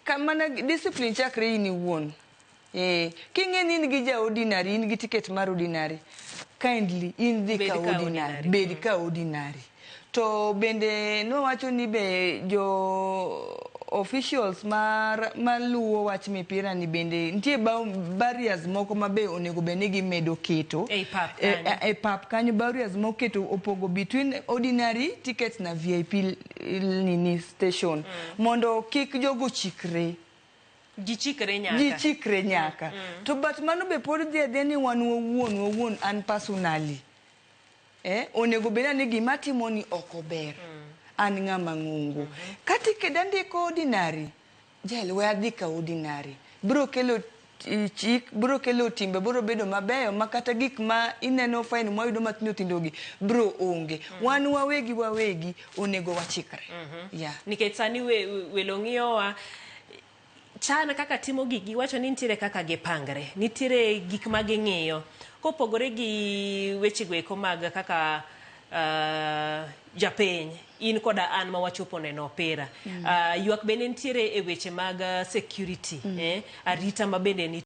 Kamana discipline chakre in iwuon. King'eni in gi ja ordinary, in gi ticket mar ordinary, kindly in dhi ka ordinary, bed ka ordinary. To bende nowacho ni be jo officials maluwo wach mipira ni bende nitie barriers moko mabe onego bende gimedo keto e pap kanyo, barriers moketo opogo between ordinary tickets na VIP nini station mondo kik jogo chikre. Ji chikre nyaka. To but mano be pod dhi ni wan wawuon an personally. Onego beda ni gima timo ni ok ober. An ng'ama ng'ungu. Kati kedandiko ordinary, jel we adhi ka ordinary. Bro kelo chik, bro kelo timbe, bro bedo mabeyo, makata gik ma ineno fine mwayudo matindo tindogi, bro onge. Wan wawegi onego wachikre. Nikech sani welo ng'iyowa chana kaka timo gigi, wacho ni nitiere kaka gipangre, nitiere gik ma ging'iyo. Kopogore gi weche gweko mag kaka japeny, in koda an ma wachopo neno opira. Ywak bende nitiere e weche mag security, arita ma bende ni